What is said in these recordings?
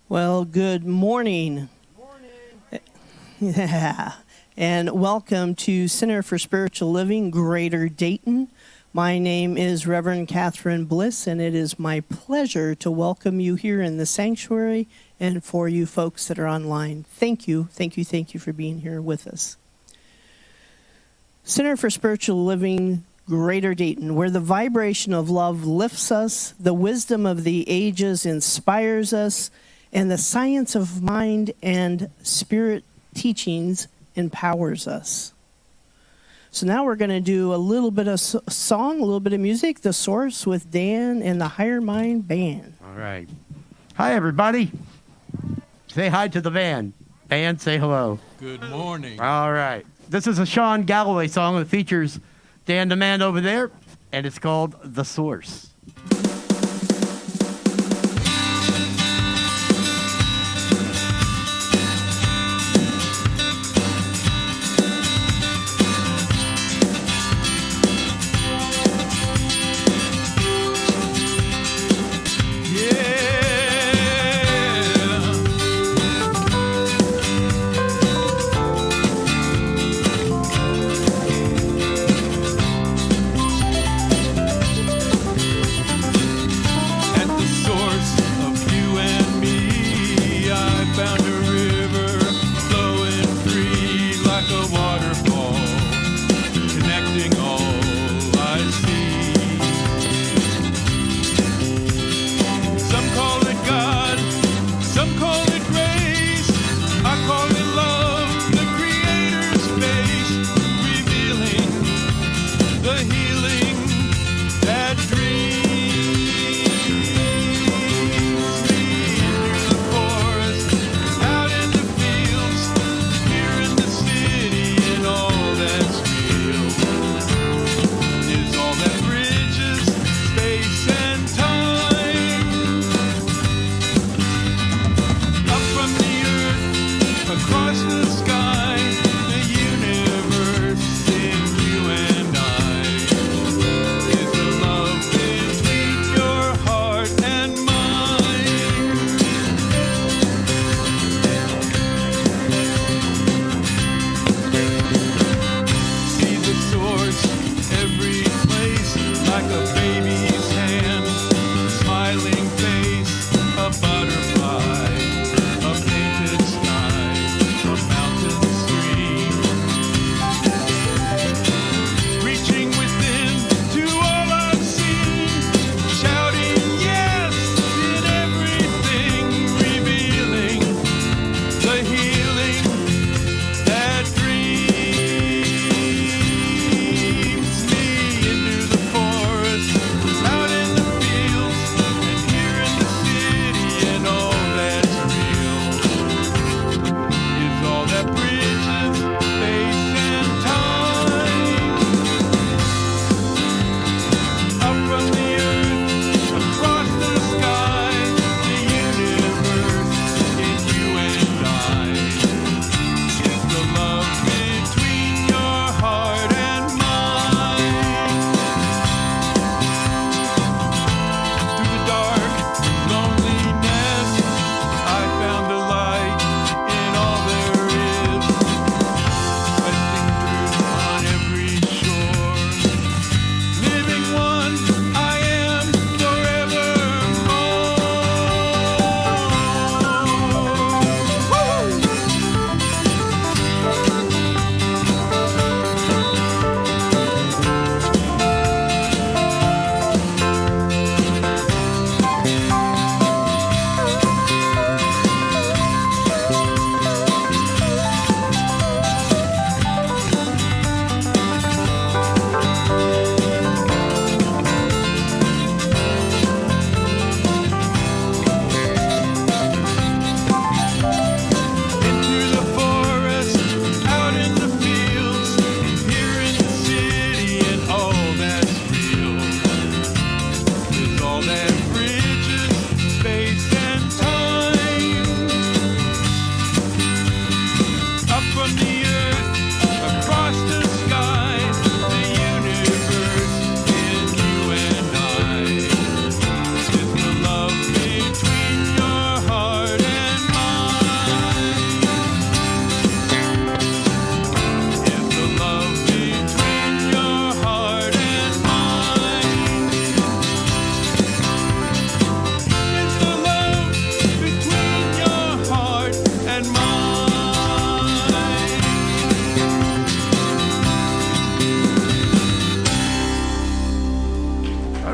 Well, good morning. Yeah, and welcome to Center for Spiritual Living, Greater Dayton. My name is Reverend Catherine Bliss, and it is my pleasure to welcome you here in the sanctuary and for you folks that are online. Thank you for being here with us. Center for Spiritual Living, Greater Dayton, where the vibration of love lifts us, the wisdom of the ages inspires us, and the science of mind and spirit teachings empowers us. So now we're going to do a little bit of song, a little bit of music, The Source with Dan and the Higher Mind Band. All right. Hi, everybody. Say hi to the band. Band, say hello. Good morning. All right. This is a Sean Galloway song that features Dan the Man over there, and it's called The Source.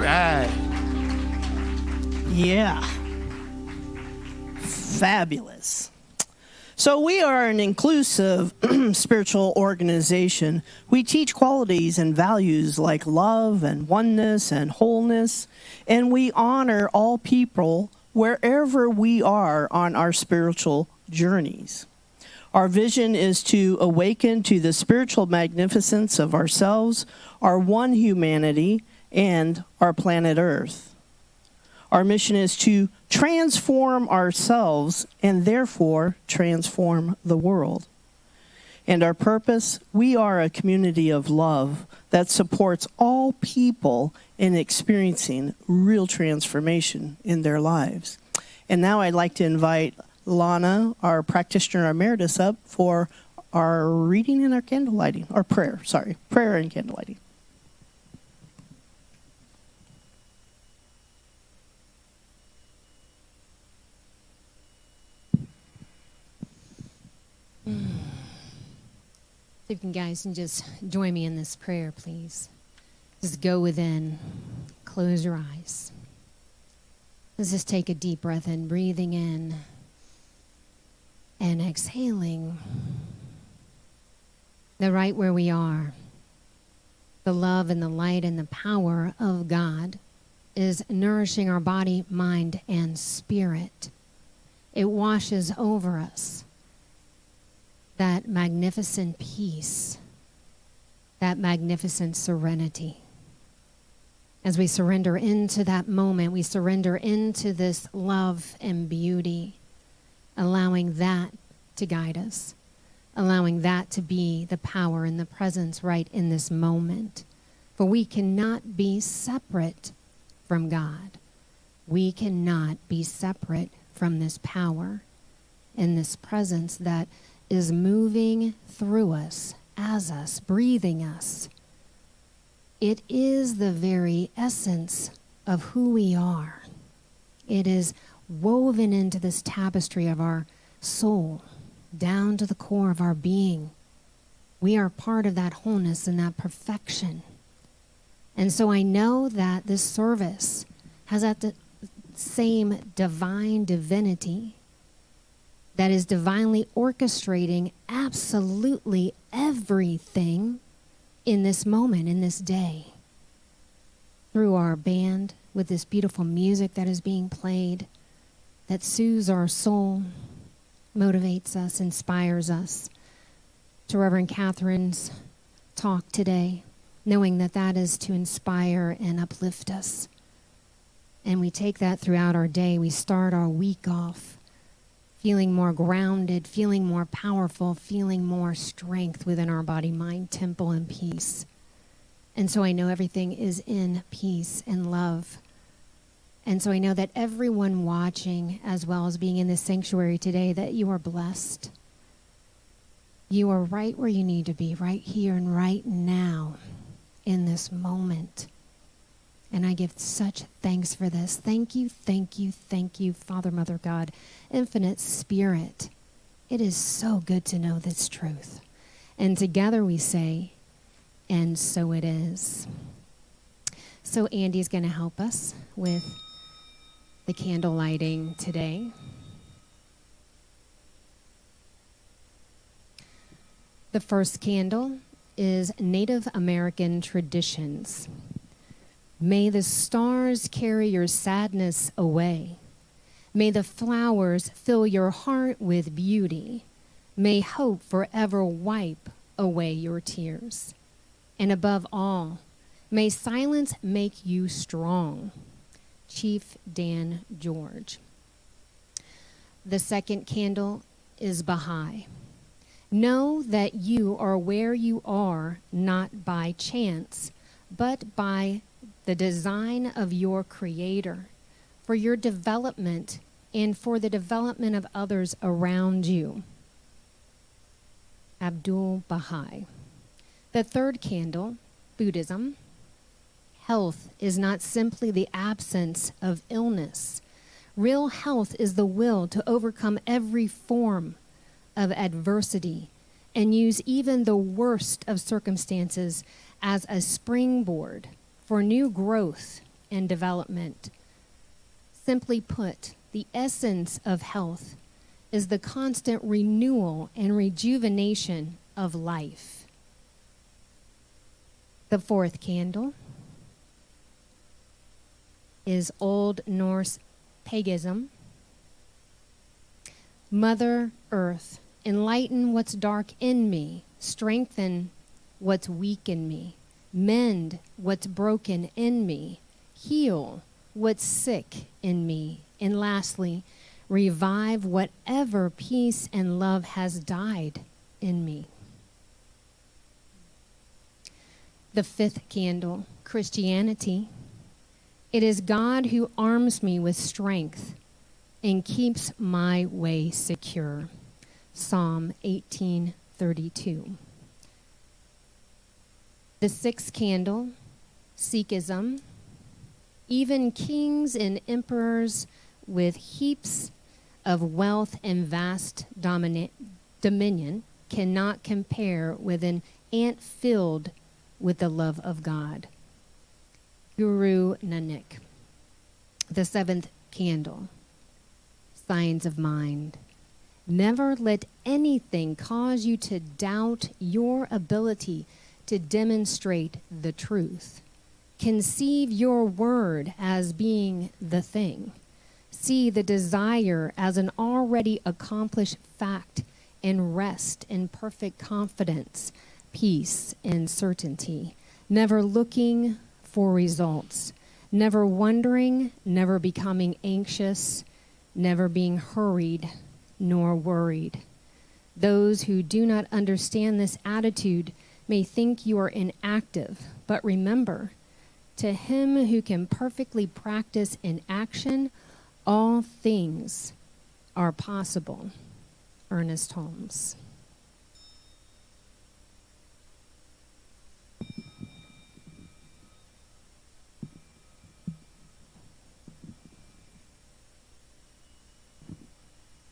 right. Yeah. Fabulous. So we are an inclusive spiritual organization. We teach qualities and values like love and oneness and wholeness, and we honor all people wherever we are on our spiritual journeys. Our vision is to awaken to the spiritual magnificence of ourselves, our one humanity, and our planet Earth. Our mission is to transform ourselves and therefore transform the world. And our purpose, we are a community of love that supports all people in experiencing real transformation in their lives. And now I'd like to invite Lana, our practitioner emeritus, up for our reading and our candle lighting, or prayer and candle lighting. If you guys can just join me in this prayer, please. Just go within. Close your eyes. Let's just take a deep breath in, breathing in and exhaling. That right where we are, the love and the light and the power of God is nourishing our body, mind, and spirit. It washes over us. That magnificent peace, that magnificent serenity. As we surrender into that moment, we surrender into this love and beauty, allowing that to guide us, allowing that to be the power and the presence right in this moment. For we cannot be separate from God. We cannot be separate from this power and this presence that is moving through us, as us, breathing us. It is the very essence of who we are. It is woven into this tapestry of our soul, down to the core of our being. We are part of that wholeness and that perfection. And so I know that this service has that the same divine divinity that is divinely orchestrating absolutely everything in this moment, in this day. Through our band, with this beautiful music that is being played, that soothes our soul, motivates us, inspires us. To Reverend Catherine's talk today, knowing that that is to inspire and uplift us. And we take that throughout our day. We start our week off feeling more grounded, feeling more powerful, feeling more strength within our body, mind, temple, and peace. And so I know everything is in peace and love. And so I know that everyone watching, as well as being in this sanctuary today, that you are blessed. You are right where you need to be, right here and right now, in this moment. And I give such thanks for this. Thank you, thank you, thank you, Father, Mother, God, Infinite Spirit. It is so good to know this truth. And together we say, and so it is. So Andy's going to help us with the candle lighting today. The first candle is Native American traditions. May the stars carry your sadness away. May the flowers fill your heart with beauty. May hope forever wipe away your tears. And above all, may silence make you strong. Chief Dan George. The second candle is Baha'i. Know that you are where you are not by chance, but by the design of your Creator, for your development and for the development of others around you. Abdul Baha'i. The third candle, Buddhism. Health is not simply the absence of illness. Real health is the will to overcome every form of adversity and use even the worst of circumstances as a springboard for new growth and development. Simply put, the essence of health is the constant renewal and rejuvenation of life. The fourth candle is Old Norse paganism. Mother Earth, enlighten what's dark in me, strengthen what's weak in me, mend what's broken in me, heal what's sick in me, and lastly, revive whatever peace and love has died in me. The fifth candle, Christianity. It is God who arms me with strength and keeps my way secure. Psalm 18:32. The sixth candle, Sikhism. Even kings and emperors with heaps of wealth and vast dominion cannot compare with an ant filled with the love of God. Guru Nanak. The seventh candle, Signs of Mind. Never let anything cause you to doubt your ability to demonstrate the truth. Conceive your word as being the thing. See the desire as an already accomplished fact, and rest in perfect confidence, peace, and certainty. Never looking for results, never wondering, never becoming anxious, never being hurried nor worried. Those who do not understand this attitude may think you are inactive, but remember, to him who can perfectly practice in action, all things are possible. Ernest Holmes.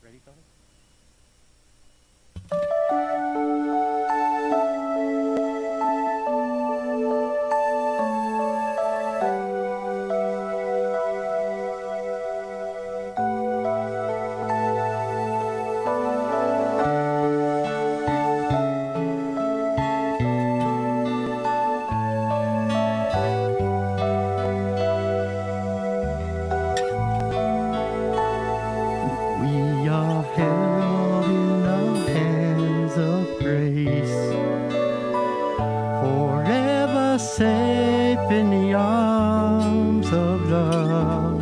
Ready, fellas? We are held in the hands of grace, forever safe in the arms of love.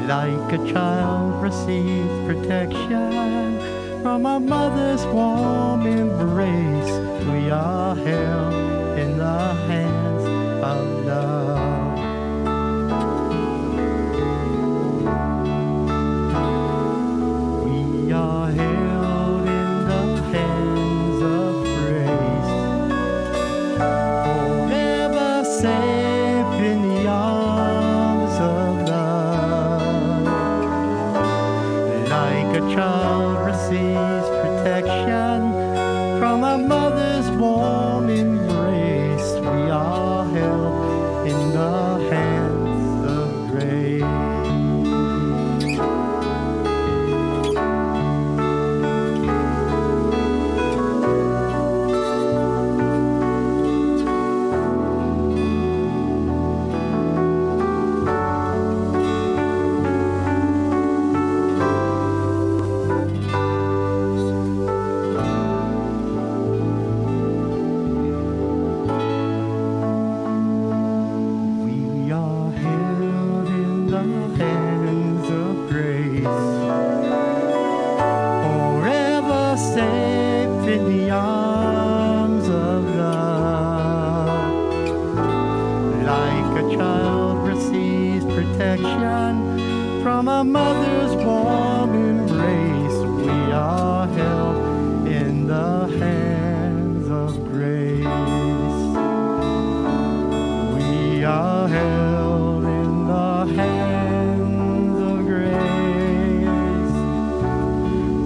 Like a child receives protection from a mother's warm embrace, we are held in the hands of love. We are held in the hands of grace, forever safe in the arms of love. Like a child receives protection from a mother's warm embrace, we are held in the hands of grace. We are held in the hands of grace, forever safe in the arms of love. Like a child receives protection from a mother's warm embrace, we are held in the hands of grace. We are held in the hands of grace.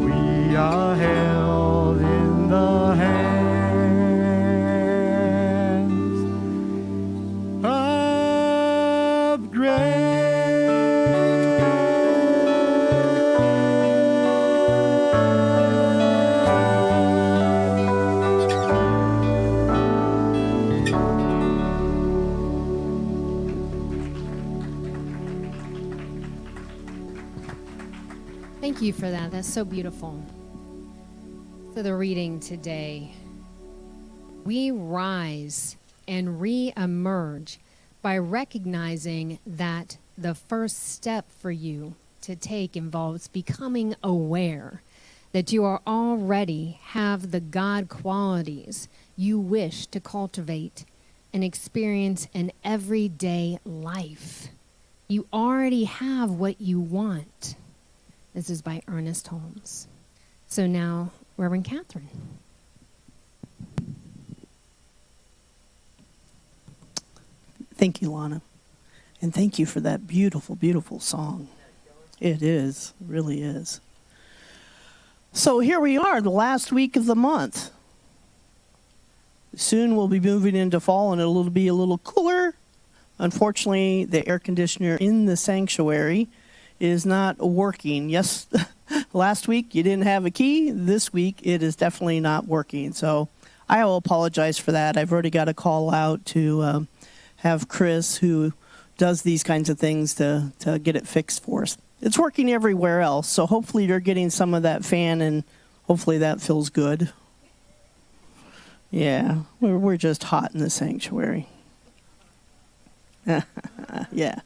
We are held in the hands of Thank you for that. That's so beautiful. So the reading today, we rise and re-emerge by recognizing that the first step for you to take involves becoming aware that you are already have the God qualities you wish to cultivate and experience in everyday life. You already have what you want. This is by Ernest Holmes. So now, Reverend Catherine. Thank you, Lana. And thank you for that beautiful, beautiful song. It is, really is. So here we are, the last week of the month. Soon we'll be moving into fall and it'll be a little cooler. Unfortunately, the air conditioner in the sanctuary is not working. Yes, last week you didn't have a key. This week it is definitely not working. So I will apologize for that. I've already got a call out to have Chris, who does these kinds of things, to get it fixed for us. It's working everywhere else, so hopefully you're getting some of that fan, and hopefully that feels good. Yeah, we're just hot in the sanctuary. Yeah.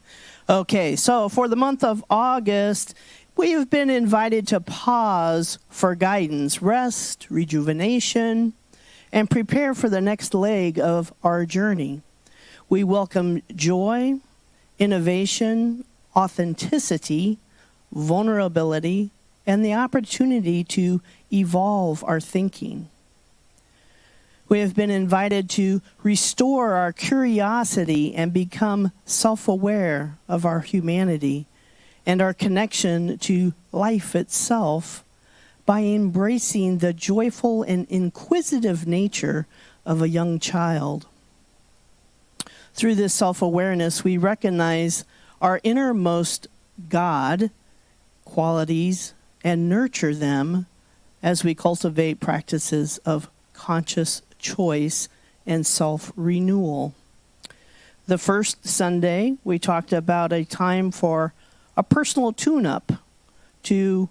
Okay, so for the month of August, we have been invited to pause for guidance, rest, rejuvenation, and prepare for the next leg of our journey. We welcome joy, innovation, authenticity, vulnerability, and the opportunity to evolve our thinking. We have been invited to restore our curiosity and become self-aware of our humanity and our connection to life itself by embracing the joyful and inquisitive nature of a young child. Through this self-awareness, we recognize our innermost God qualities and nurture them as we cultivate practices of conscious choice and self-renewal. The first Sunday, we talked about a time for a personal tune-up to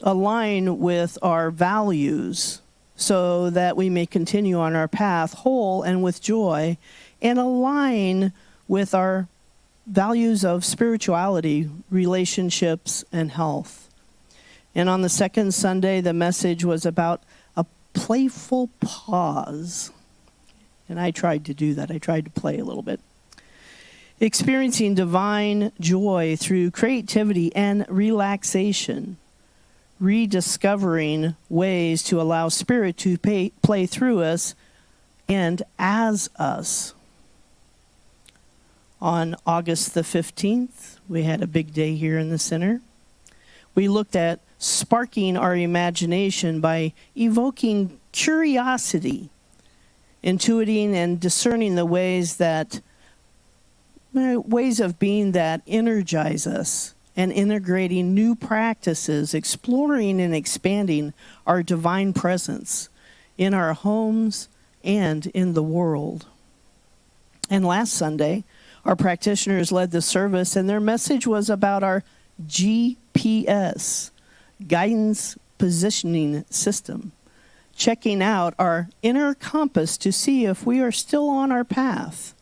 align with our values so that we may continue on our path whole and with joy, and align with our values of spirituality, relationships, and health. And on the second Sunday, the message was about a playful pause. And I tried to do that. I tried to play a little bit. Experiencing divine joy through creativity and relaxation. Rediscovering ways to allow Spirit to play through us and as us. On August the 15th, we had a big day here in the center. We looked at sparking our imagination by evoking curiosity, intuiting and discerning the ways of being that energize us, and integrating new practices, exploring and expanding our divine presence in our homes and in the world. And last Sunday, our practitioners led the service, and their message was about our GPS, Guidance Positioning System, checking out our inner compass to see if we are still on our path,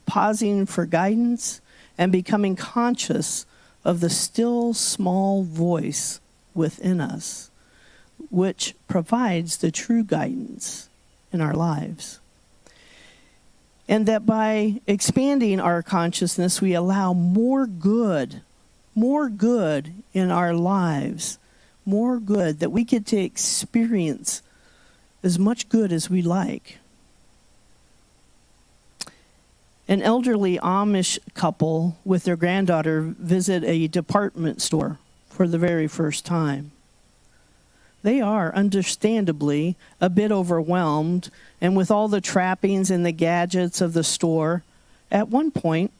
pausing for guidance, and becoming conscious of the still small voice within us, which provides the true guidance in our lives. And that by expanding our consciousness, we allow more good in our lives, more good, that we get to experience as much good as we like. An elderly Amish couple with their granddaughter visit a department store for the very first time. They are understandably a bit overwhelmed, and with all the trappings and the gadgets of the store, at one point,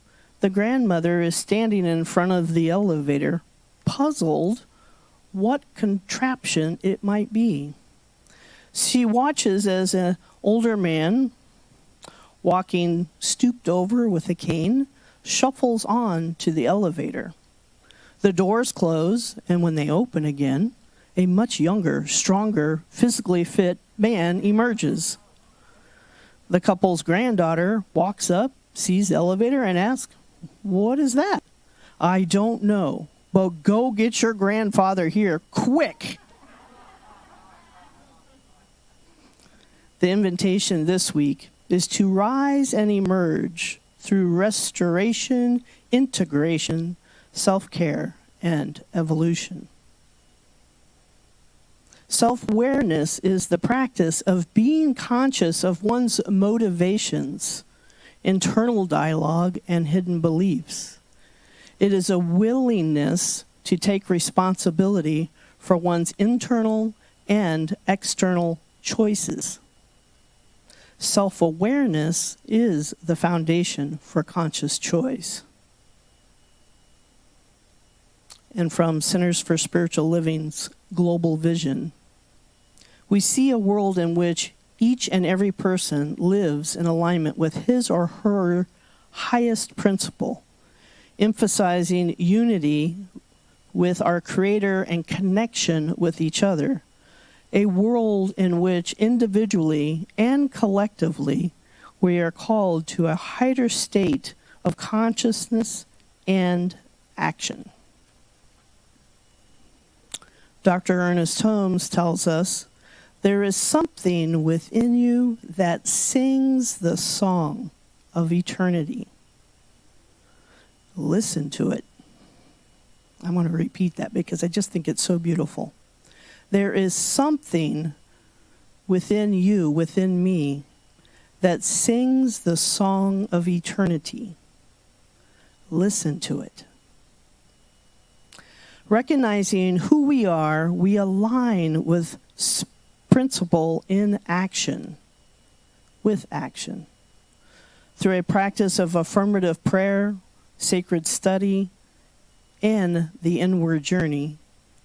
the grandmother is standing in front of the elevator, puzzled what contraption it might be. She watches as an older man, walking stooped over with a cane, shuffles on to the elevator. The doors close, and when they open again, a much younger, stronger, physically fit man emerges. The couple's granddaughter walks up, sees the elevator, and asks, "What is that?" "I don't know, but go get your grandfather here, quick." The invitation this week is to rise and emerge through restoration, integration, self-care, and evolution. Self-awareness is the practice of being conscious of one's motivations, internal dialogue, and hidden beliefs. It is a willingness to take responsibility for one's internal and external choices. Self-awareness is the foundation for conscious choice. And from Centers for Spiritual Living's Global Vision, we see a world in which each and every person lives in alignment with his or her highest principle, emphasizing unity with our Creator and connection with each other. A world in which individually and collectively we are called to a higher state of consciousness and action. Dr. Ernest Holmes tells us, "There is something within you that sings the song of eternity. Listen to it." I want to repeat that because I just think it's so beautiful. There is something within you, within me, that sings the song of eternity. Listen to it. Recognizing who we are, we align with principle in action, with action. Through a practice of affirmative prayer, sacred study, and the inward journey,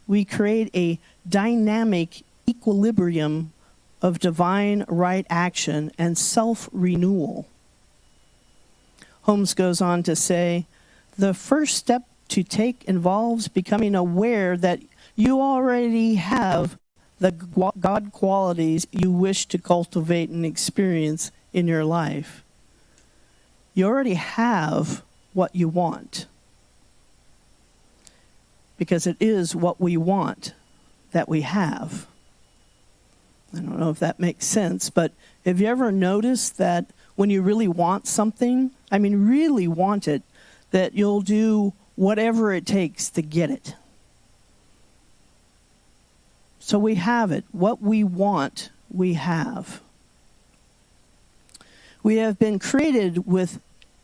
we create a dynamic equilibrium of divine right action and self-renewal. Holmes goes on to say, "The first step to take involves becoming aware that you already have the God qualities you wish to cultivate and experience in your life. You already have what you want, because it is what we want that we have." I don't know if that makes sense, but have you ever noticed that when you really want something, really want it, that you'll do whatever it takes to get it? So we have it. What we want, we have. We have been created with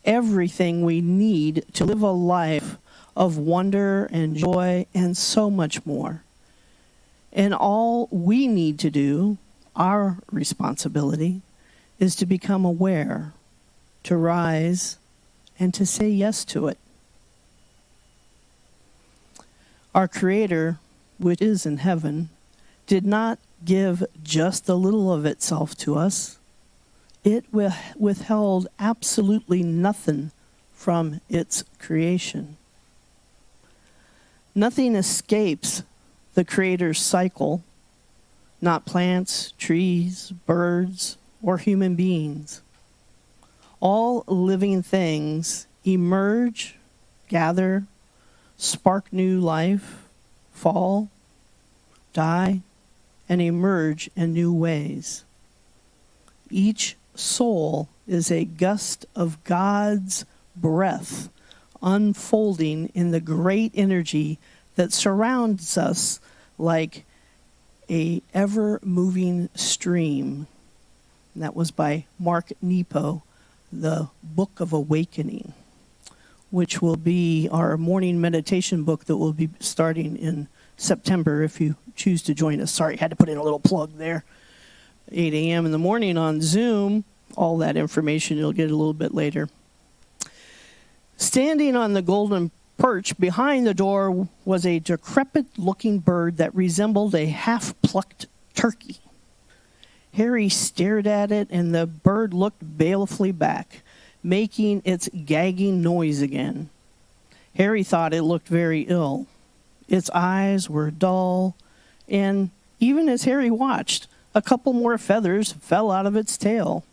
everything we need to live a life of wonder and joy and so much more. And all we need to do, our responsibility, is to become aware, to rise, and to say yes to it. Our Creator, which is in heaven, did not give just a little of itself to us. It withheld absolutely nothing from its creation. Nothing escapes the Creator's cycle, not plants, trees, birds, or human beings. All living things emerge, gather, spark new life, fall, die, and emerge in new ways. Each soul is a gust of God's breath unfolding in the great energy that surrounds us like a ever-moving stream. And that was by Mark Nepo, The Book of Awakening, which will be our morning meditation book that will be starting in September if you choose to join us. Sorry, had to put in a little plug there. 8 a.m. in the morning on Zoom. All that information you'll get a little bit later. Standing on the golden perch behind the door was a decrepit-looking bird that resembled a half-plucked turkey. Harry stared at it, and the bird looked balefully back, making its gagging noise again. Harry thought it looked very ill. Its eyes were dull, and even as Harry watched, a couple more feathers fell out of its tail.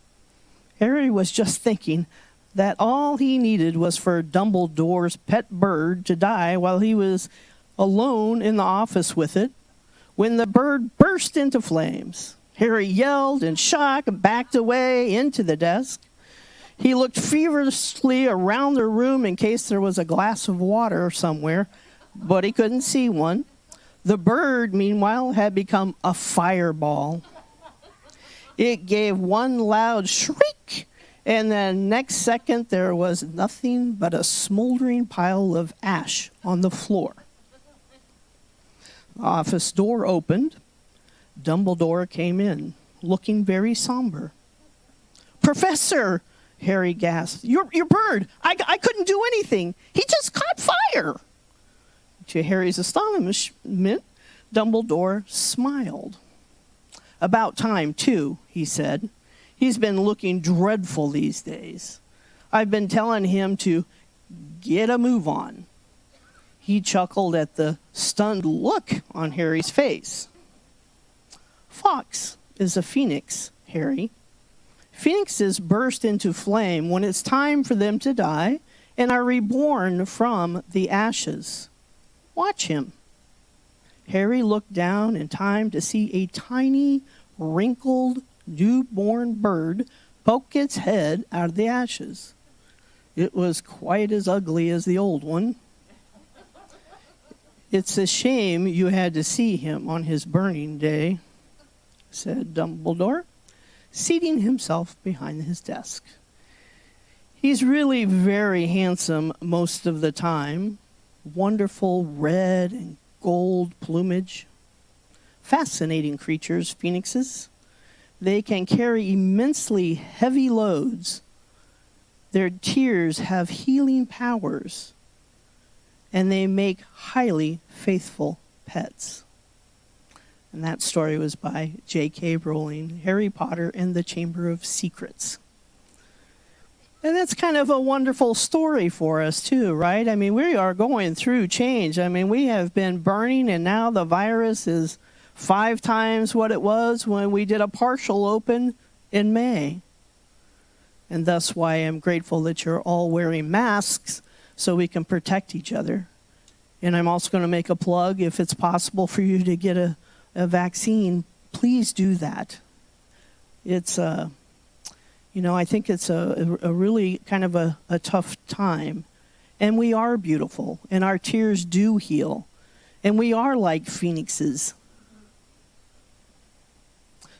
Harry was just thinking that all he needed was for Dumbledore's pet bird to die while he was alone in the office with it, when the bird burst into flames. Harry yelled in shock and backed away into the desk. He looked feverishly around the room in case there was a glass of water somewhere, but he couldn't see one. The bird, meanwhile, had become a fireball. It gave one loud shriek, and then next second there was nothing but a smoldering pile of ash on the floor. The office door opened. Dumbledore came in, looking very somber. "Professor," Harry gasped, your bird, I couldn't do anything. He just caught fire." To Harry's astonishment, Dumbledore smiled. "About time, too," he said. "He's been looking dreadful these days. I've been telling him to get a move on." He chuckled at the stunned look on Harry's face. "Fawkes is a phoenix, Harry. Phoenixes burst into flame when it's time for them to die and are reborn from the ashes. Watch him." Harry looked down in time to see a tiny, wrinkled, newborn bird poke its head out of the ashes. It was quite as ugly as the old one. "It's a shame you had to see him on his burning day," said Dumbledore, seating himself behind his desk. "He's really very handsome most of the time. Wonderful red and gold plumage. Fascinating creatures, phoenixes. They can carry immensely heavy loads. Their tears have healing powers, and they make highly faithful pets." And that story was by J.K. Rowling, Harry Potter and the Chamber of Secrets. And that's kind of a wonderful story for us too, right? I mean, we are going through change. I mean, we have been burning, and now the virus is 5 times what it was when we did a partial open in May. And that's why I'm grateful that you're all wearing masks so we can protect each other. And I'm also going to make a plug, if it's possible for you to get a vaccine, please do that. It's I think it's a really kind of a tough time. And we are beautiful, and our tears do heal. And we are like phoenixes.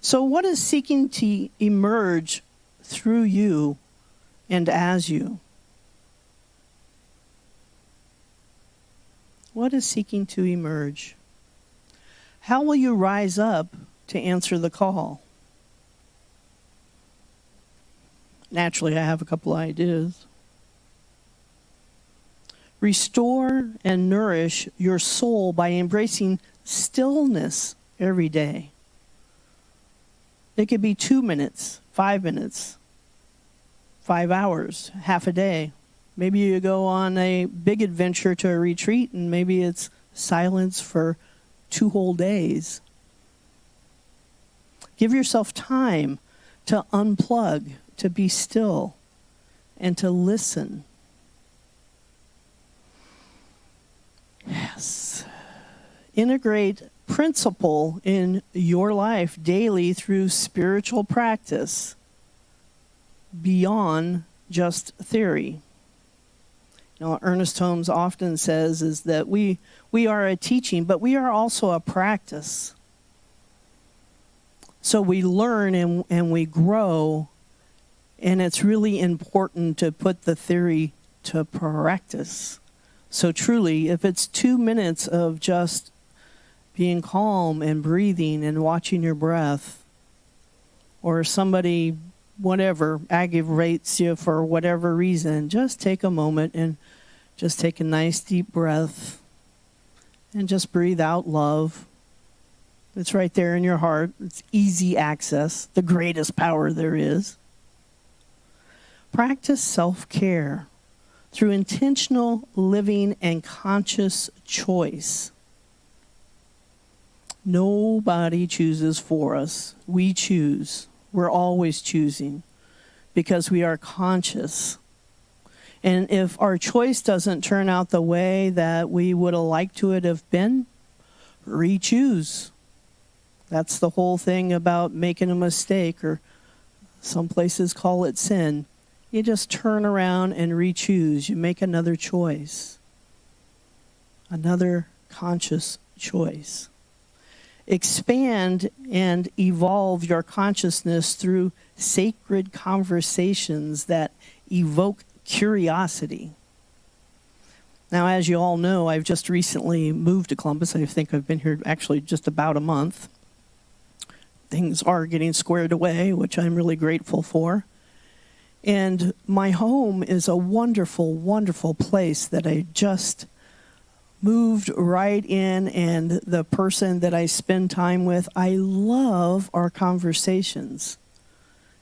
So what is seeking to emerge through you and as you? What is seeking to emerge? How will you rise up to answer the call? Naturally, I have a couple ideas. Restore and nourish your soul by embracing stillness every day. It could be 2 minutes, 5 minutes, 5 hours, half a day. Maybe you go on a big adventure to a retreat, and maybe it's silence for 2 whole days. Give yourself time to unplug, to be still, and to listen. Yes. Integrate principle in your life daily through spiritual practice beyond just theory. You know, Ernest Holmes often says is that we are a teaching, but we are also a practice. So we learn and we grow, and it's really important to put the theory to practice. So truly, if it's 2 minutes of just being calm and breathing and watching your breath, or somebody, whatever, aggravates you for whatever reason, just take a moment and just take a nice deep breath and just breathe out love. It's right there in your heart. It's easy access, the greatest power there is. Practice self-care. through intentional living and conscious choice. Nobody chooses for us. We choose. We're always choosing because we are conscious. And if our choice doesn't turn out the way that we would have liked to it have been, re-choose. That's the whole thing about making a mistake, or some places call it sin. You just turn around and re-choose. You make another choice. Another conscious choice. Expand and evolve your consciousness through sacred conversations that evoke curiosity. Now, as you all know, I've just recently moved to Columbus. I think I've been here actually just about a month. Things are getting squared away, which I'm really grateful for. And my home is a wonderful, wonderful place that I just moved right in, and the person that I spend time with, I love our conversations.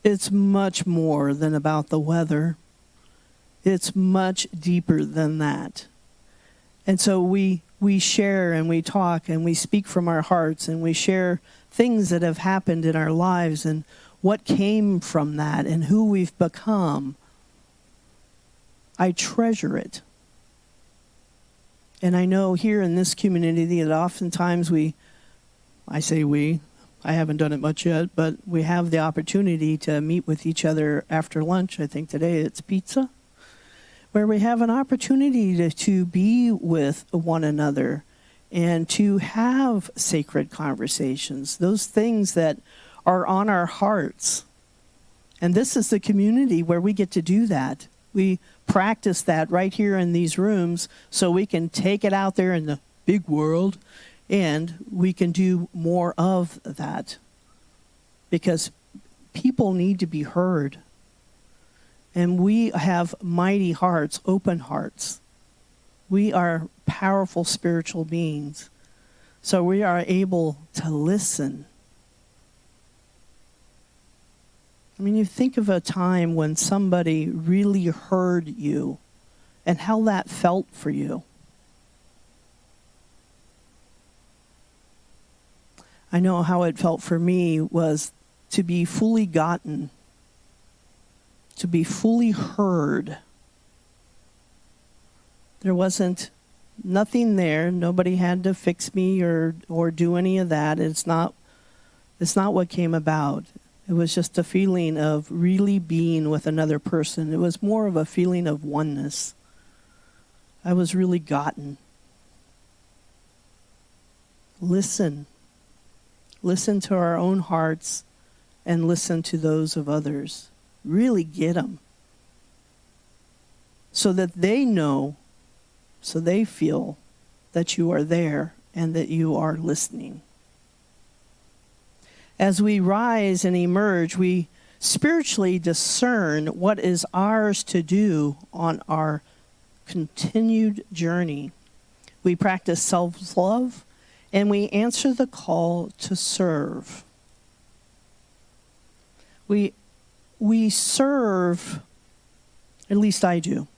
It's much more than about the weather. It's much deeper than that. And so we share and we talk and we speak from our hearts and we share things that have happened in our lives and what came from that and who we've become. I treasure it. And I know here in this community that oftentimes I haven't done it much yet, but we have the opportunity to meet with each other after lunch. I think today it's pizza, where we have an opportunity to be with one another and to have sacred conversations, those things that are on our hearts. And this is the community where we get to do that. We practice that right here in these rooms so we can take it out there in the big world, and we can do more of that because people need to be heard. And we have mighty hearts, open hearts. We are powerful spiritual beings. So we are able to listen. I mean, you think of a time when somebody really heard you and how that felt for you. I know how it felt for me was to be fully gotten, to be fully heard. There wasn't nothing there. Nobody had to fix me or do any of that. It's not what came about. It was just a feeling of really being with another person. It was more of a feeling of oneness. I was really gotten. Listen. Listen to our own hearts and listen to those of others. Really get them. So that they know, so they feel that you are there and that you are listening. As we rise and emerge, we spiritually discern what is ours to do on our continued journey. We practice self-love, and we answer the call to serve. We serve, at least I do.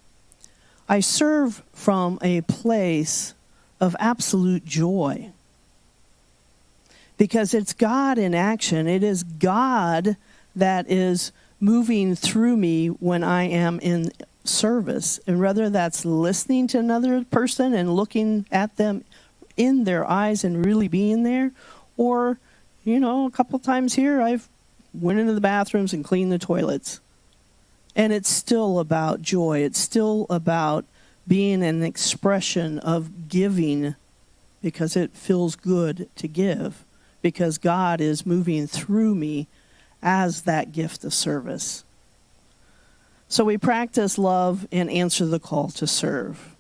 I serve from a place of absolute joy. Because it's God in action. It is God that is moving through me when I am in service. And whether that's listening to another person and looking at them in their eyes and really being there, or, a couple times here I've went into the bathrooms and cleaned the toilets. And it's still about joy. It's still about being an expression of giving because it feels good to give. Because God is moving through me as that gift of service. So we practice love and answer the call to serve.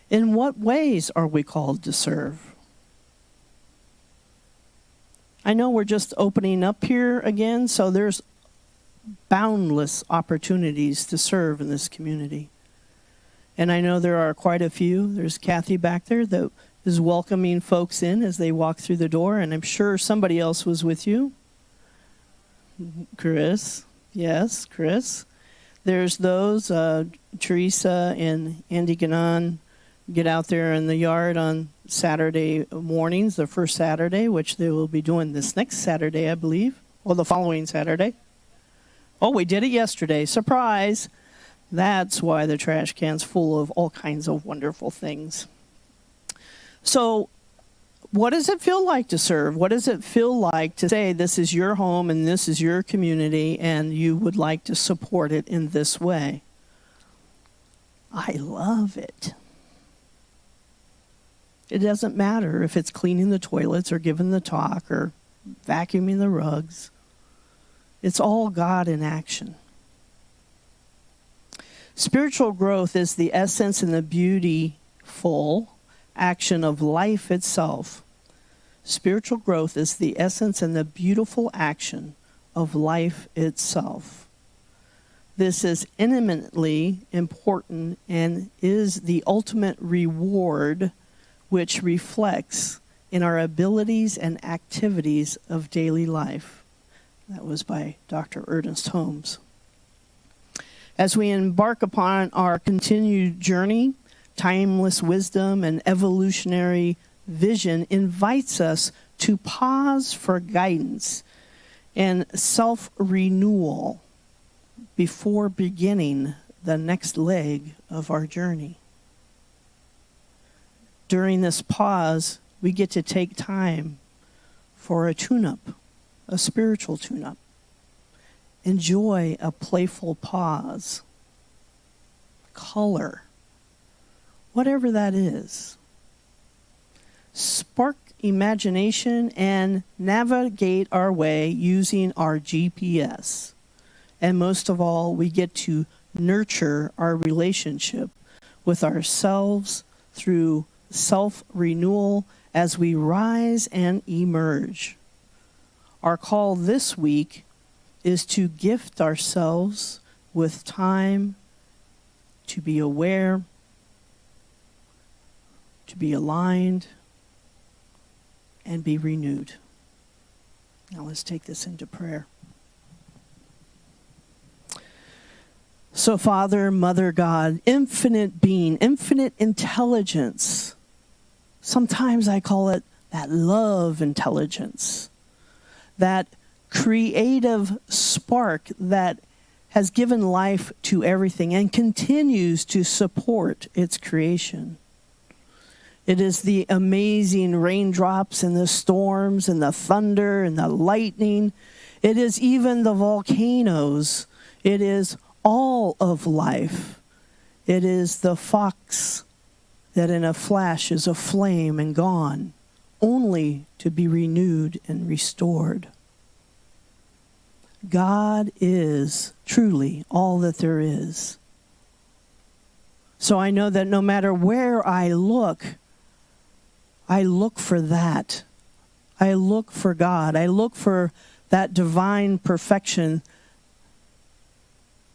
In what ways are we called to serve? I know we're just opening up here again, so there's boundless opportunities to serve in this community. And I know there are quite a few. There's Kathy back there that is welcoming folks in as they walk through the door, and I'm sure somebody else was with you. Chris. Yes, Chris. There's those, Teresa and Andy Ganon get out there in the yard on Saturday mornings, the first Saturday, which they will be doing this next Saturday, I believe, or the following Saturday. Oh, we did it yesterday. Surprise! That's why the trash can's full of all kinds of wonderful things. So, what does it feel like to serve? What does it feel like to say this is your home and this is your community and you would like to support it in this way? I love it. It doesn't matter if it's cleaning the toilets or giving the talk or vacuuming the rugs. It's all God in action. Spiritual growth is the essence and the beautiful action of life itself. Spiritual growth is the essence and the beautiful action of life itself. This is eminently important and is the ultimate reward which reflects in our abilities and activities of daily life. That was by Dr. Ernest Holmes. As we embark upon our continued journey, timeless wisdom and evolutionary vision invites us to pause for guidance and self-renewal before beginning the next leg of our journey. During this pause, we get to take time for a tune-up, a spiritual tune-up. Enjoy a playful pause. Color. Whatever that is. Spark imagination and navigate our way using our GPS. And most of all, we get to nurture our relationship with ourselves through self-renewal as we rise and emerge. Our call this week is to gift ourselves with time to be aware, to be aligned, and be renewed. Now let's take this into prayer. So, Father, Mother God, infinite being, infinite intelligence. Sometimes I call it that love intelligence, that creative spark that has given life to everything and continues to support its creation. It is the amazing raindrops and the storms and the thunder and the lightning. It is even the volcanoes. It is all of life. It is the fox that in a flash is aflame and gone, only to be renewed and restored. God is truly all that there is. So I know that no matter where I look for that. I look for God. I look for that divine perfection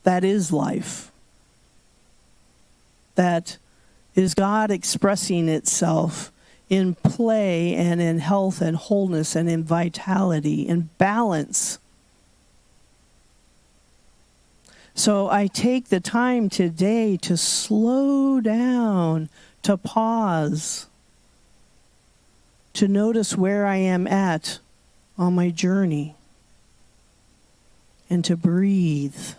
that is life. That is God expressing itself in play and in health and wholeness and in vitality and balance. So I take the time today to slow down, to pause, to notice where I am at on my journey, and to breathe,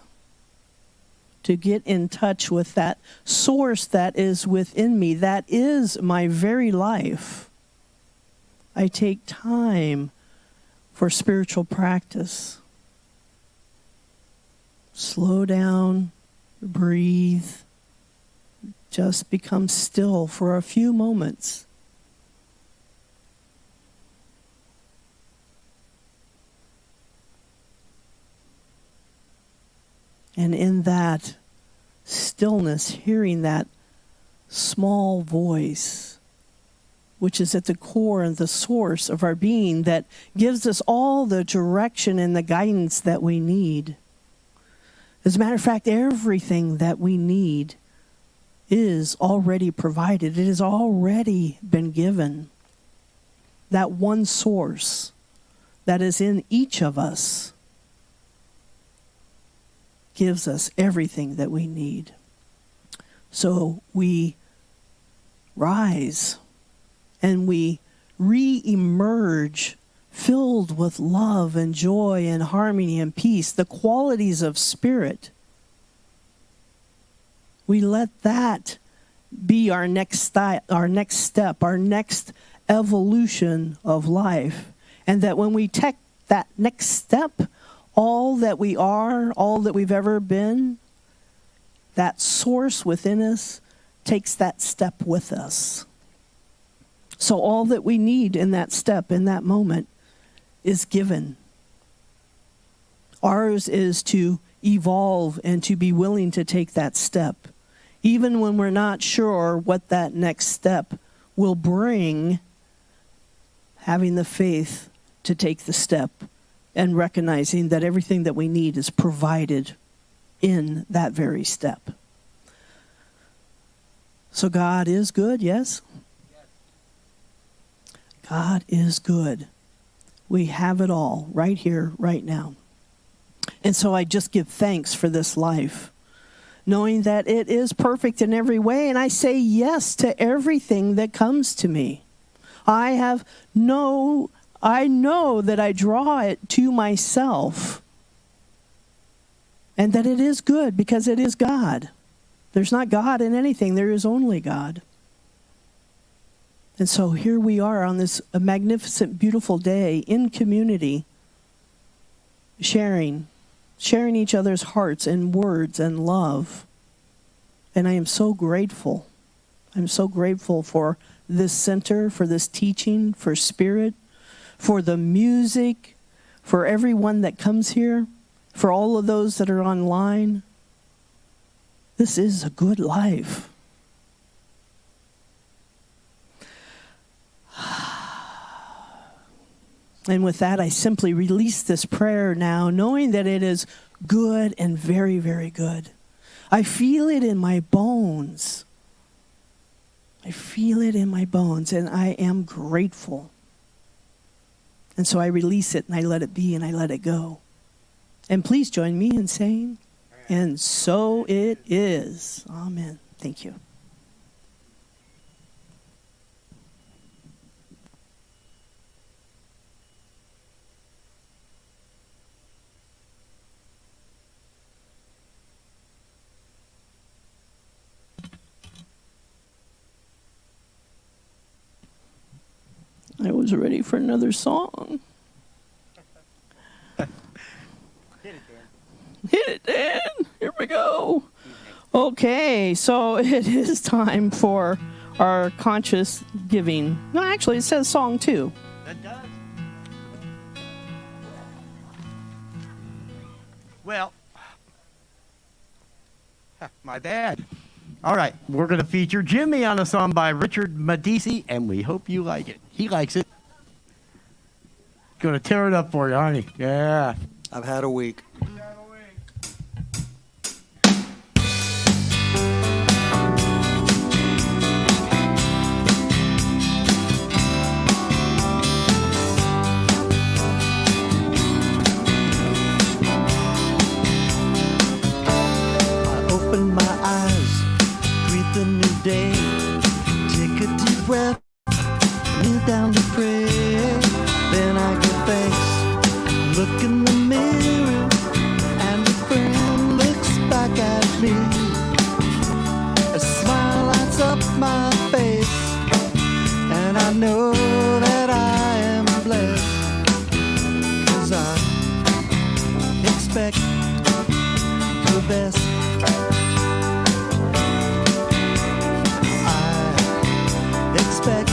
to get in touch with that source that is within me, that is my very life. I take time for spiritual practice. Slow down, breathe, just become still for a few moments. And in that stillness, hearing that small voice, which is at the core and the source of our being, that gives us all the direction and the guidance that we need. As a matter of fact, everything that we need is already provided. It has already been given. That one source that is in each of us gives us everything that we need. So we rise and we re-emerge filled with love and joy and harmony and peace, the qualities of spirit. We let that be our next step, our next evolution of life. And that when we take that next step, all that we are, all that we've ever been, that source within us takes that step with us. So all that we need in that step, in that moment, is given. Ours is to evolve and to be willing to take that step, even when we're not sure what that next step will bring, having the faith to take the step and recognizing that everything that we need is provided in that very step. So God is good, yes? God is good. We have it all right here, right now. And so I just give thanks for this life, knowing that it is perfect in every way, and I say yes to everything that comes to me. I know that I draw it to myself, and that it is good because it is God. There's not God in anything. There is only God. And so here we are on this magnificent, beautiful day in community, sharing each other's hearts and words and love. And I am so grateful. I'm so grateful for this center, for this teaching, for Spirit, for the music, for everyone that comes here, for all of those that are online. This is a good life. And with that, I simply release this prayer now, knowing that it is good and very, very good. I feel it in my bones. I feel it in my bones, and I am grateful. And so I release it, and I let it be, and I let it go. And please join me in saying, and so it is. Amen. Thank you. I was ready for another song. Hit it, Dan. Here we go. Okay, so it is time for our conscious giving. No, actually, it says song too. That does. Well, my bad. All right, we're going to feature Jimmy on a song by Richard Medici, and we hope you like it. He likes it. Going to tear it up for you, aren't he? Yeah. I've had a week. I open my eyes, greet the new day, take a deep breath, kneel down to pray. Then I give thanks, look in the mirror, and a friend looks back at me. A smile lights up my face, and I know that I am blessed, 'cause I expect the best. I expect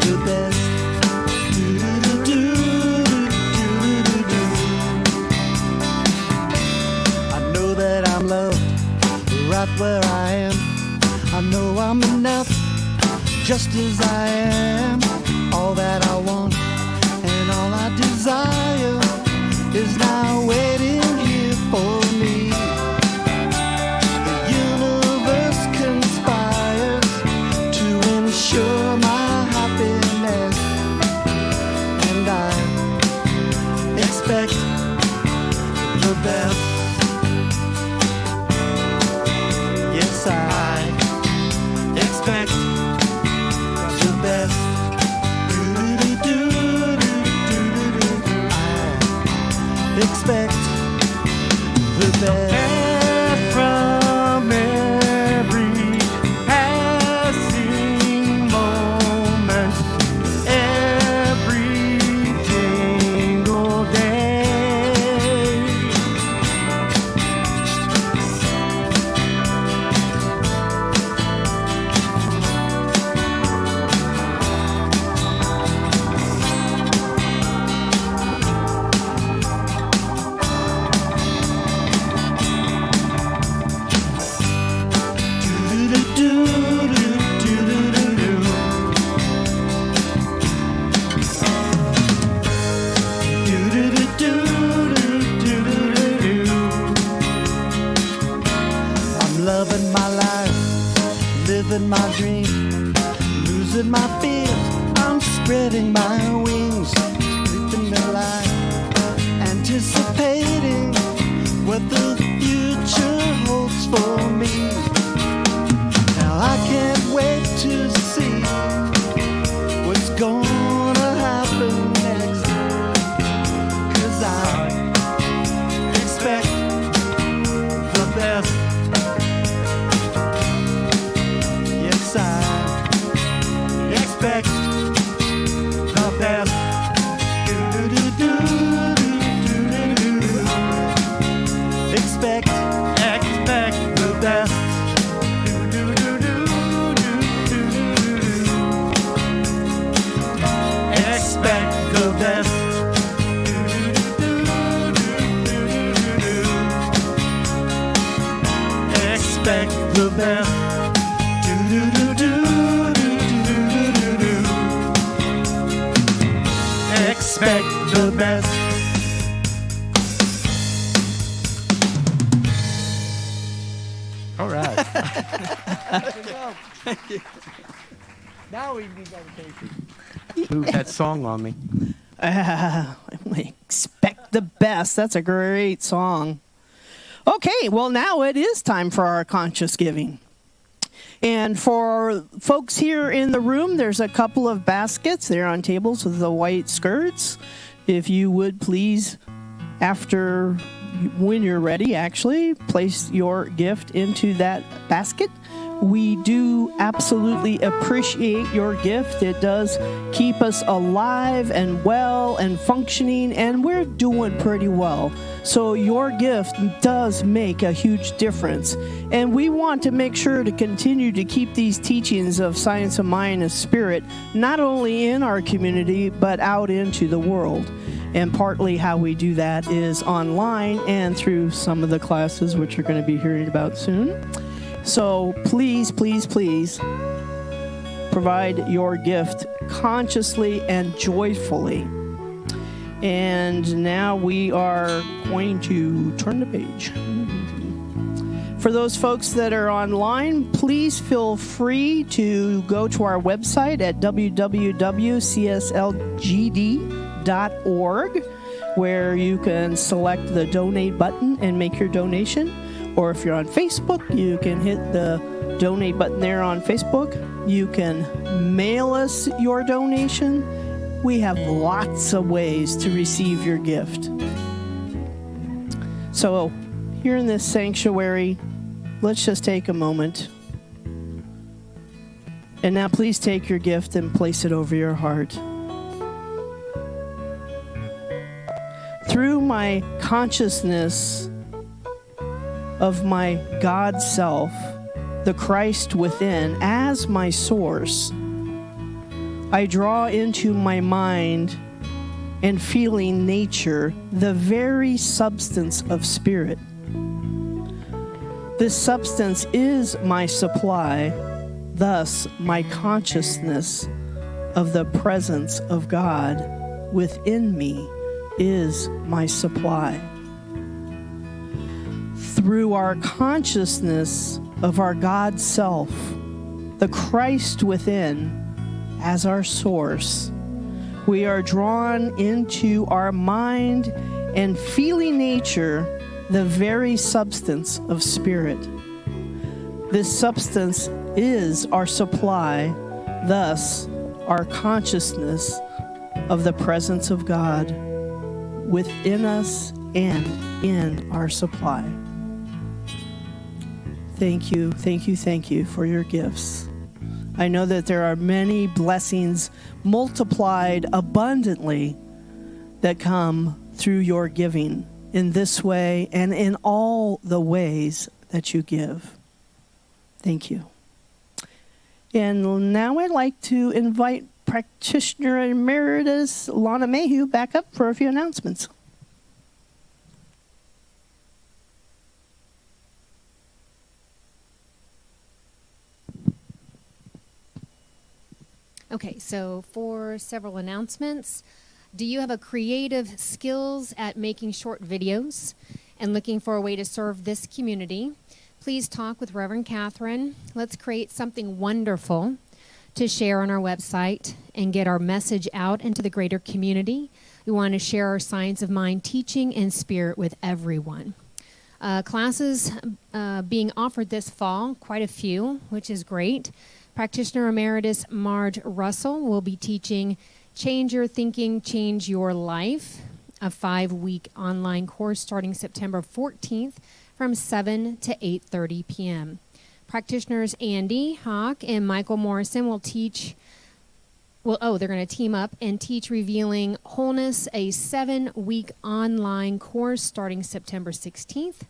the best. I know that I'm loved right where I am. I know I'm enough just as I am. All that I want and all I desire is now waiting here for me. The universe conspires to ensure my happiness, and I expect the best. my life, living my dream, losing my fears. I'm spreading my wings, sleeping the light, anticipating what the future holds for me. Now I can't wait to see what's gonna happen next, 'cause I expect the best. Yes, I expect the best. Expect the best. Expect the best. Expect the best. Expect the best. All right. Now we need dedication. Move that song on me. Expect the best. That's a great song. Okay, well, now it is time for our conscious giving. And for folks here in the room, there's a couple of baskets. They're on tables with the white skirts. If you would please, when you're ready, actually, place your gift into that basket. We do absolutely appreciate your gift. It does keep us alive and well and functioning, and we're doing pretty well. So your gift does make a huge difference. And we want to make sure to continue to keep these teachings of science of mind and spirit not only in our community, but out into the world. And partly how we do that is online and through some of the classes, which you're going to be hearing about soon. So please, please, please provide your gift consciously and joyfully. And now we are going to turn the page. For those folks that are online, please feel free to go to our website at www.cslgd.org, where you can select the donate button and make your donation. Or if you're on Facebook, you can hit the donate button there on Facebook. You can mail us your donation. We have lots of ways to receive your gift. So here in this sanctuary, let's just take a moment. And now please take your gift and place it over your heart. Through my consciousness of my God self, the Christ within, as my source, I draw into my mind and feeling nature the very substance of spirit. This substance is my supply, thus my consciousness of the presence of God within me is my supply. Through our consciousness of our God self, the Christ within, as our source, we are drawn into our mind and feeling nature the very substance of spirit. This substance is our supply, thus our consciousness of the presence of God within us and in our supply. Thank you, thank you, thank you for your gifts. I know that there are many blessings multiplied abundantly that come through your giving in this way and in all the ways that you give. Thank you. And now I'd like to invite Practitioner Emeritus Lana Mayhew back up for a few announcements. Okay, so for several announcements, do you have a creative skills at making short videos and looking for a way to serve this community? please talk with Reverend Catherine. Let's create something wonderful to share on our website and get our message out into the greater community. We want to share our Science of Mind teaching and spirit with everyone. Classes being offered this fall, quite a few, which is great. Practitioner Emeritus Marge Russell will be teaching Change Your Thinking, Change Your Life, a 5-week online course starting September 14th from 7 to 8:30 p.m. Practitioners Andy Hawk and Michael Morrison will teach, they're going to team up and teach Revealing Wholeness, a 7-week online course starting September 16th,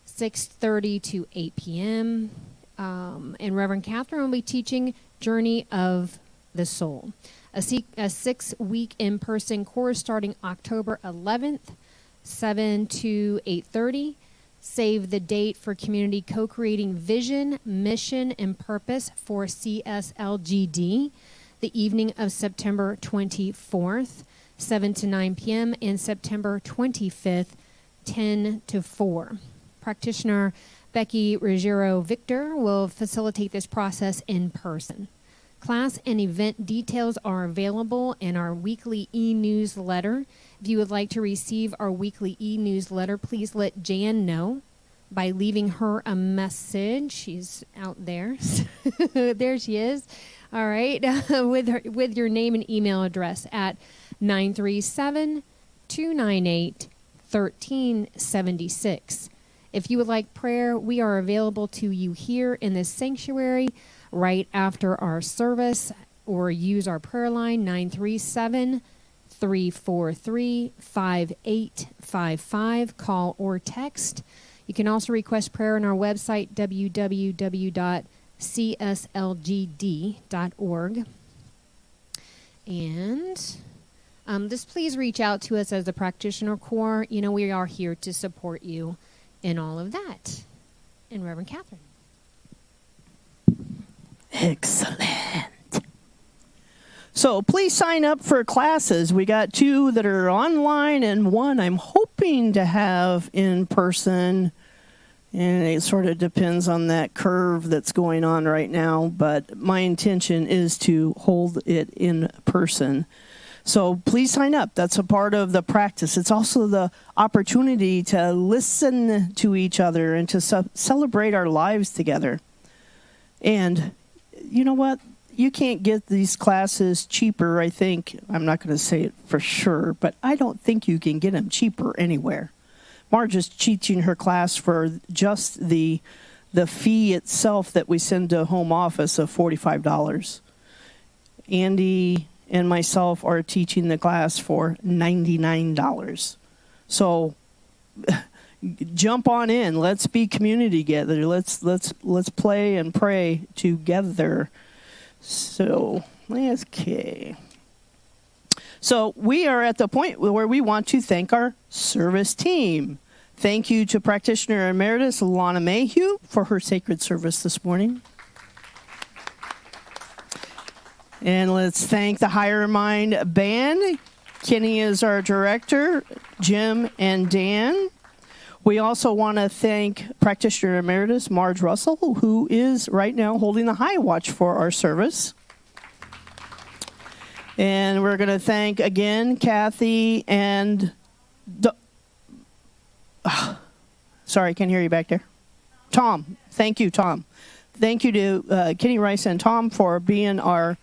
6:30 to 8 p.m. And Reverend Catherine will be teaching Journey of the Soul, a 6-week in-person course starting October 11th, 7 to 8:30. Save the date for Community Co-Creating Vision, Mission, and Purpose for CSLGD, the evening of September 24th, 7 to 9 p.m., and September 25th, 10 to 4. Practitioner Becky Ruggiero Victor will facilitate this process in person. Class and event details are available in our weekly e-newsletter. If you would like to receive our weekly e-newsletter, please let Jan know by leaving her a message. She's out there. There she is. All right. with your name and email address at 937-298-1376. If you would like prayer, we are available to you here in this sanctuary right after our service, or use our prayer line 937-343-5855. Call or text. You can also request prayer on our website, www.cslgd.org. And just please reach out to us as the Practitioner Corps. You know, we are here to support you in all of that. And Reverend Catherine. Excellent. So please sign up for classes. We got 2 that are online and 1 I'm hoping to have in person. And it sort of depends on that curve that's going on right now. But my intention is to hold it in person. So please sign up. That's a part of the practice. It's also the opportunity to listen to each other and to celebrate our lives together. And you know what? You can't get these classes cheaper, I think. I'm not going to say it for sure, but I don't think you can get them cheaper anywhere. Marge is teaching her class for just the fee itself that we send to home office of $45. Andy and myself are teaching the class for $99. So jump on in. Let's be community together. Let's play and pray together. So, okay. So we are at the point where we want to thank our service team. Thank you to Practitioner Emeritus Lana Mayhew for her sacred service this morning. And let's thank the Higher Mind Band. Kenny is our director, Jim and Dan. We also want to thank Practitioner Emeritus Marge Russell, who is right now holding the high watch for our service. And we're going to thank again Kathy and... sorry, I can't hear you back there. Tom. Thank you, Tom. Thank you to Kenny Rice and Tom for being our...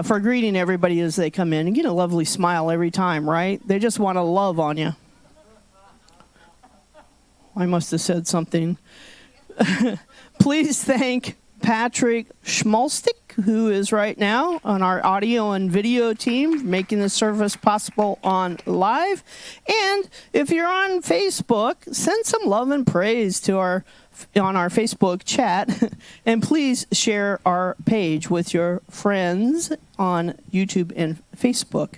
for greeting everybody as they come in. And get a lovely smile every time, right? They just want to love on you. I must have said something. Please thank Patrick Schmalstick, who is right now on our audio and video team, making the service possible on live. And if you're on Facebook, send some love and praise to on our Facebook chat. And please share our page with your friends on YouTube and Facebook.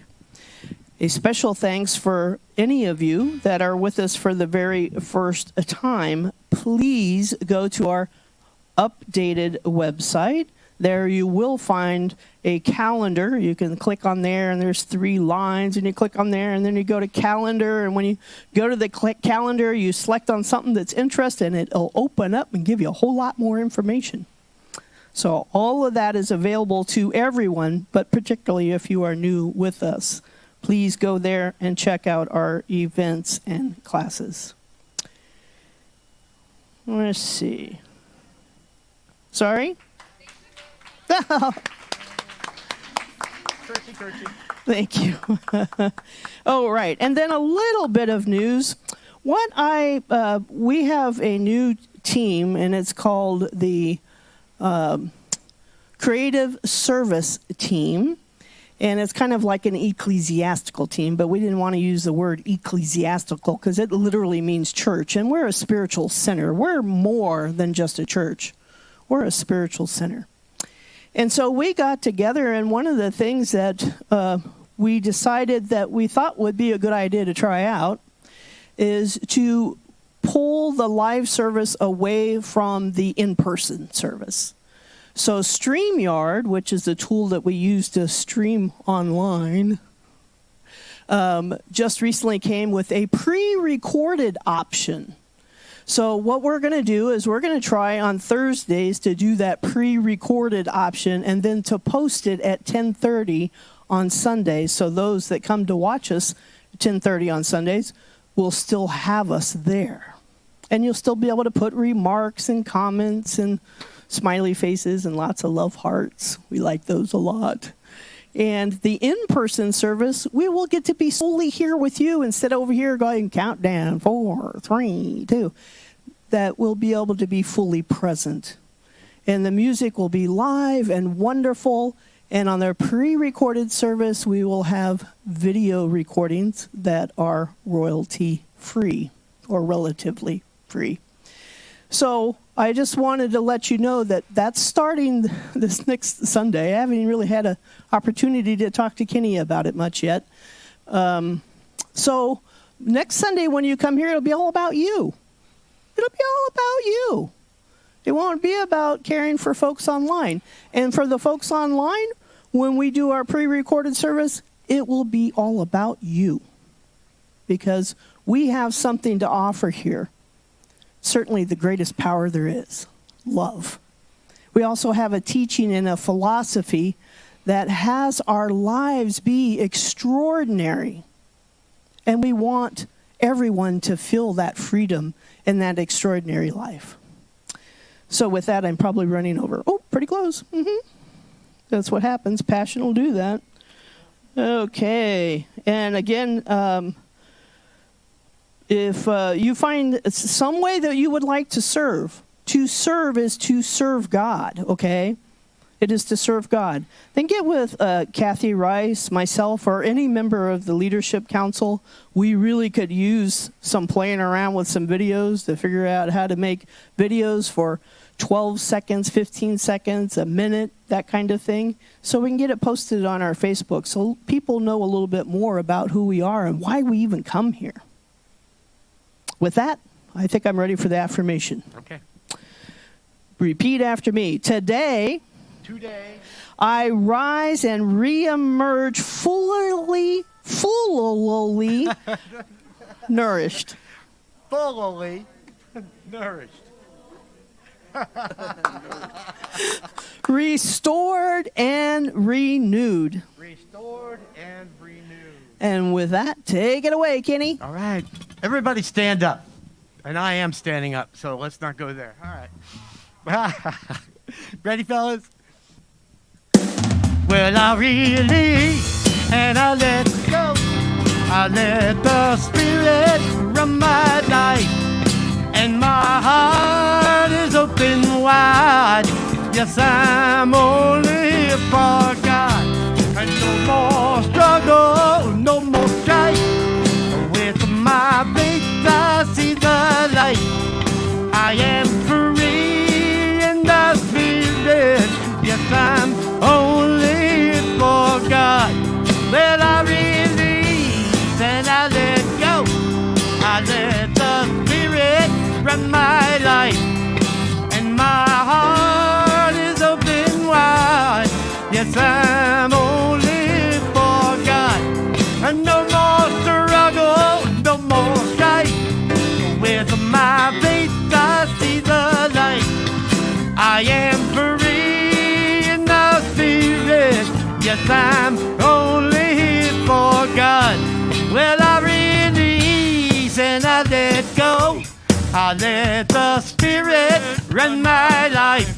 A special thanks for any of you that are with us for the very first time. Please go to our updated website, There you will find a calendar. You can click on there, and there's 3 lines, and you click on there, and then you go to calendar, and when you go to the calendar, you select on something that's interesting, and it'll open up and give you a whole lot more information. So all of that is available to everyone, but particularly if you are new with us. Please go there and check out our events and classes. Let's see. Sorry? Thank you. Oh, right. And then a little bit of news. We have a new team, and it's called the Creative Service Team. And it's kind of like an ecclesiastical team, but we didn't want to use the word ecclesiastical because it literally means church. And we're a spiritual center. We're more than just a church. We're a spiritual center. And so we got together, and one of the things that we decided that we thought would be a good idea to try out is to pull the live service away from the in-person service. So StreamYard, which is the tool that we use to stream online, just recently came with a pre-recorded option. So what we're going to do is we're going to try on Thursdays to do that pre-recorded option and then to post it at 10:30 on Sundays. So those that come to watch us at 10:30 on Sundays will still have us there. And you'll still be able to put remarks and comments and smiley faces and lots of love hearts. We like those a lot. And the in-person service, we will get to be solely here with you instead of over here going countdown, 4, 3, 2. That we'll be able to be fully present. And the music will be live and wonderful. And on their pre-recorded service, we will have video recordings that are royalty-free or relatively free. So I just wanted to let you know that that's starting this next Sunday. I haven't really had an opportunity to talk to Kenny about it much yet. So next Sunday when you come here, it'll be all about you. It'll be all about you. It won't be about caring for folks online. And for the folks online, when we do our pre-recorded service, it will be all about you. Because we have something to offer here. Certainly the greatest power there is, love. We also have a teaching and a philosophy that has our lives be extraordinary. And we want everyone to feel that freedom and that extraordinary life. So with that, I'm probably running over. Oh, pretty close. That's what happens. Passion will do that. Okay. And again, if you find some way that you would like to serve is to serve God, okay? It is to serve God. Then get with Kathy Rice, myself, or any member of the Leadership Council. We really could use some playing around with some videos to figure out how to make videos for 12 seconds, 15 seconds, a minute, that kind of thing, so we can get it posted on our Facebook so people know a little bit more about who we are and why we even come here. With that, I think I'm ready for the affirmation. Okay. Repeat after me. Today, I rise and reemerge fully nourished. Fully nourished. Restored and renewed. Restored and renewed. And with that, take it away, Kenny. All right. Everybody stand up. And I am standing up, so let's not go there. All right. Ready, fellas? Well, I release and I let go. I let the Spirit run my life. And my heart is open wide. Yes, I'm only here for God. And no more struggle, no more strife. With my faith, I see the light. I am free in the Spirit. Yes, I'm only here for God. Well, I release and I let go. I let the Spirit run my life. And my heart is open wide. Yes, I'm only for God. And no more struggle, no more strife. With my faith, I see the light. I am free in the Spirit. Yes, I'm only for God. Well, I release and I let go. I let the Spirit run my life.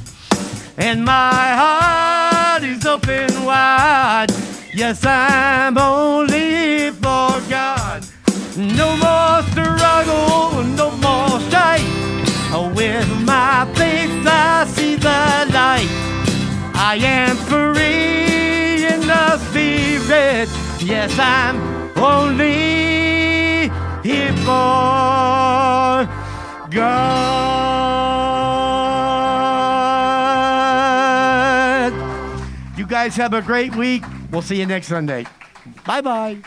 And my heart is open wide. Yes, I'm only for God. No more struggle, no more strife. With my faith, I see the light. I am free in the Spirit. Yes, I'm only here for God. You guys have a great week. We'll see you next Sunday. Bye-bye.